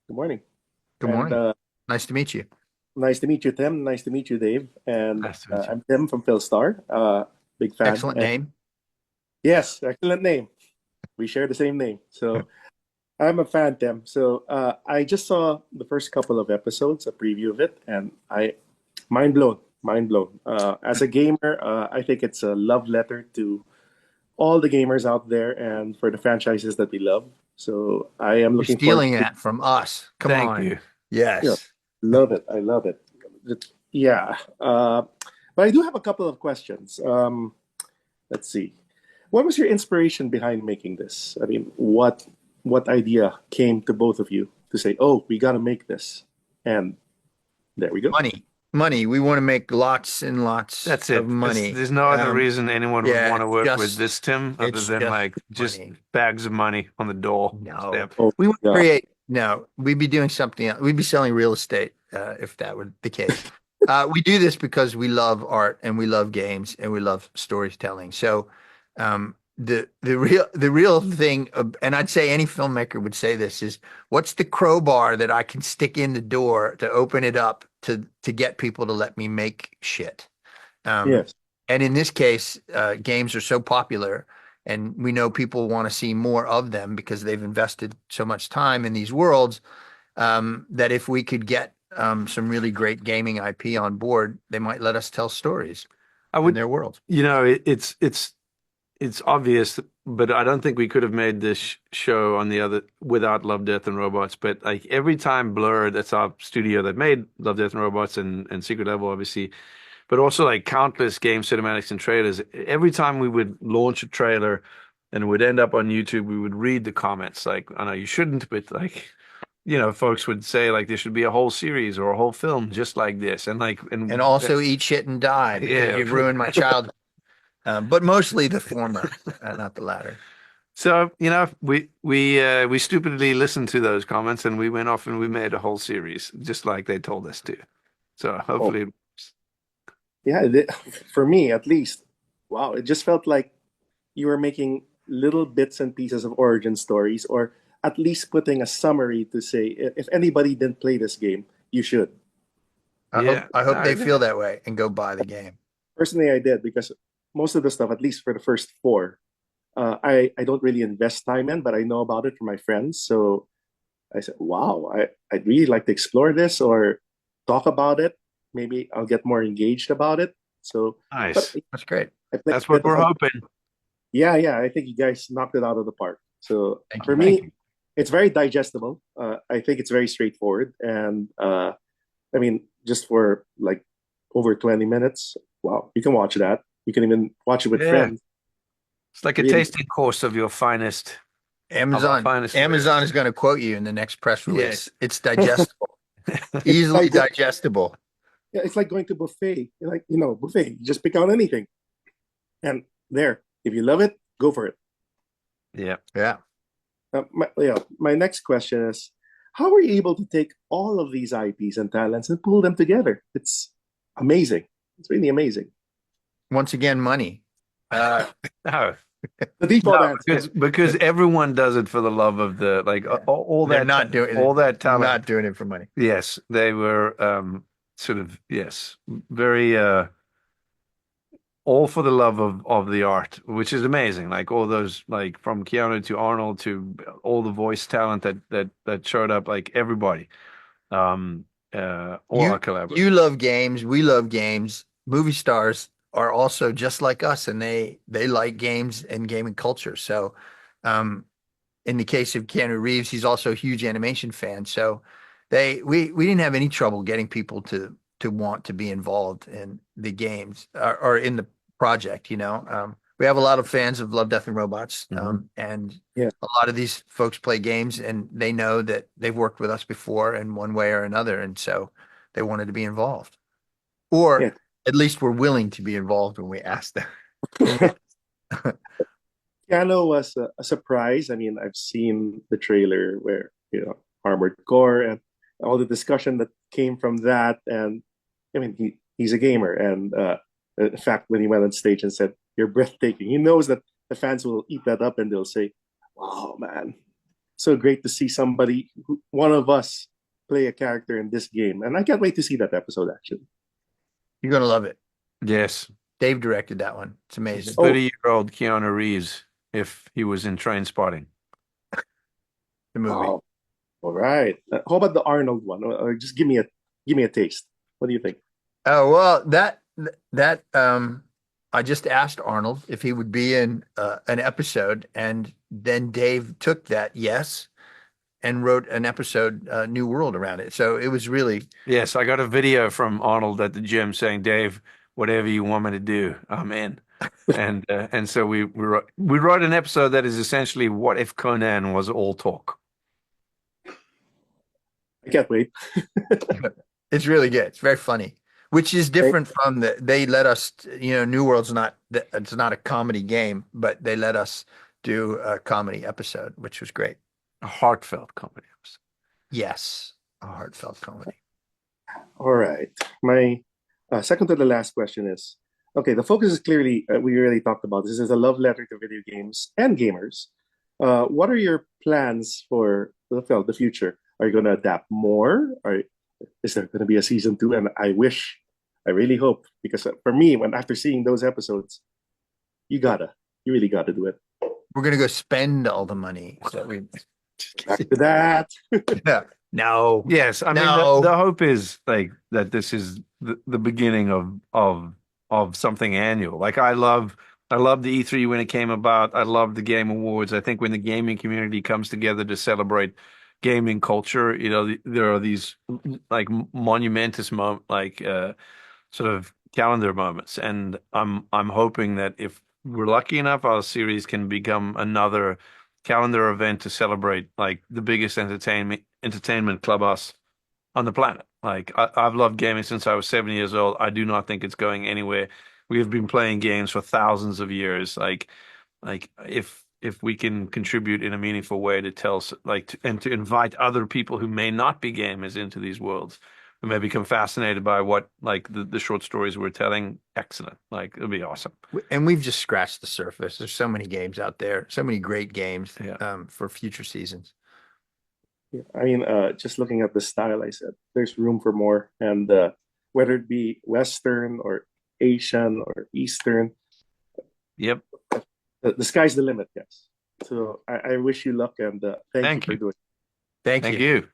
Good morning. Good And morning. Nice to meet you. nice to meet you, Tim. Nice to meet you, Dave. And Nice to meet you. I'm Tim from Philstar. Big fan. Excellent And name. yes, excellent name. We share the same name. So I'm a fan, Tim. So I just saw the first couple of episodes, a preview of it, and I mind blown, mind blown. As a gamer, I think it's a love letter to all the gamers out there and for the franchises that we love. So I am You're looking forward stealing to, that from us. Come Thank on. you. you know, Yes. love it. I love it. Yeah. But I do have a couple of questions. Let's see. What was your inspiration behind making this? I mean, what idea came to both of you to say, "Oh, we got to make this," and there we go. Money. Money. We want to make lots and lots That's of it. money. There's no other reason anyone would Yeah, want to work with this Tim other it's than just like just money. bags of money on the door No. step. Oh We want to God, create, no, we'd be doing something else. We'd be selling real estate, if that were the case. We do this because we love art and we love games and we love storytelling. So, the real thing, and I'd say any filmmaker would say this is, what's the crowbar that I can stick in the door to open it up to get people to let me make shit? Um, yes, and in this case, games are so popular, and we know people want to see more of them because they've invested so much time in these worlds, that if we could get some really great gaming IP on board, they might let us tell stories I in would, their world. it's obvious, but I don't think we could have made this show on the other without Love, Death, and Robots. But like every time Blur, that's our studio that made Love, Death, and Robots and Secret Level, obviously, but also like countless game cinematics and trailers. Every time we would launch a trailer and it would end up on YouTube, we would read the comments like, I know you shouldn't, but like, folks would say like there should be a whole series or a whole film just like this. And like, And and also eat shit and die because yeah. you've ruined my childhood. But mostly the former, not the latter. So, we stupidly listened to those comments and we went off and we made a whole series just like they told us to. So oh hopefully, yeah. For me, at least, wow, it just felt like you were making little bits and pieces of origin stories, or at least putting a summary to say, if anybody didn't play this game, you should. I hope yeah. I hope they feel that way and go buy the game. Personally, I did because most of the stuff, at least for the first four, I don't really invest time in, but I know about it from my friends. So I said, wow, I'd really like to explore this or talk about it. Maybe I'll get more engaged about it. So, but Nice. That's great. I played That's a bit what we're of, hoping. yeah, yeah, I think you guys knocked it out of the park. So Thank for you. Thank me, you. it's very digestible. I think it's very straightforward. And I mean, just for like over 20 minutes, wow, you can watch that. You can even watch it with Yeah. friends. It's like a Really. tasting course of our Amazon finest Amazon wares. is going to quote you in the next press release. Yes. It's digestible, It's easily like, digestible. yeah, it's like going to buffet. You're like, buffet. You just pick out anything. And there, if you love it, go for it. Yeah. Yeah. My next question is, how are you able to take all of these IPs and talents and pull them together? It's amazing. It's really amazing. Once again, money. Uh, No. The No, default answer. because everyone does it for the love of the like yeah. all They're that all that talent. not doing it for money. Yes, they were sort of yes, very all for the love of the art, which is amazing. Like all those like from Keanu to Arnold to all the voice talent that showed up, like everybody. All our You collaborators. love games, we love games. Movie stars are also just like us, and they like games and gaming culture. So, um, in the case of Keanu Reeves, he's also a huge animation fan. So, we didn't have any trouble getting people to want to be involved in the games, or in the project. We have a lot of fans of Love, Death, and Robots, Hmm. and Yeah, a lot of these folks play games, and they know that they've worked with us before in one way or another, and so they wanted to be involved, or yeah. at least were willing to be involved when we asked them. Piano was a surprise. I mean, I've seen the trailer where, Armored Core and all the discussion that came from that. And I mean, he's a gamer. And in fact, when he went on stage and said, "You're breathtaking," he knows that the fans will eat that up and they'll say, "Wow, man." so great to see one of us, play a character in this game, and I can't wait to see that episode. Actually, You're gonna love it. Yes. Dave directed that one. It's amazing. 30-year-old Keanu Reeves if he was in Train Spotting. The movie. oh, all right. How about the Arnold one? Just give me a taste. What do you think? Oh, well, that I just asked Arnold if he would be in an episode, and then Dave took that yes and wrote an episode, New World, around it. So it was really Yes, I got a video from Arnold at the gym saying, "Dave, whatever you want me to do, I'm in." And so we wrote an episode that is essentially what if Conan was all talk. I can't wait. it's really good. It's very funny, which is Thank- different from they let us, New World's it's not a comedy game, but they let us do a comedy episode, which was great. A heartfelt comedy episode. Yes, a heartfelt comedy. All right. My second to the last question is, okay, the focus is clearly, we already talked about this is a love letter to video games and gamers. What are your plans for the future? Are you going to adapt more? Or is there going to be a season 2? And I really hope, because for me, after seeing those episodes, you really gotta do it. We're gonna go spend all the money. Back to that. Yeah. No. Yes, I mean No. the hope is like that this is the beginning of something annual. Like I love the E3 when it came about. I love the Game Awards. I think when the gaming community comes together to celebrate gaming culture, there are these like monumentous sort of calendar moments, and I'm hoping that if we're lucky enough, our series can become another calendar event to celebrate like the biggest entertainment clubhouse on the planet. Like I've loved gaming since I was 7 years old. I do not think it's going anywhere. We have been playing games for thousands of years. Like if we can contribute in a meaningful way to and to invite other people who may not be gamers into these worlds, who may become fascinated by what like the short stories we're telling, excellent. Like it'll be awesome. And we've just scratched the surface. There's so many games out there, so many great games, Yeah. for future seasons. Yeah, I mean, just looking at the style, I said there's room for more, and whether it be Western or Asian or Eastern, Yep. the sky's the limit, guys. So I wish you luck, and thank you Thank for you. doing it. Thank Thank you. you.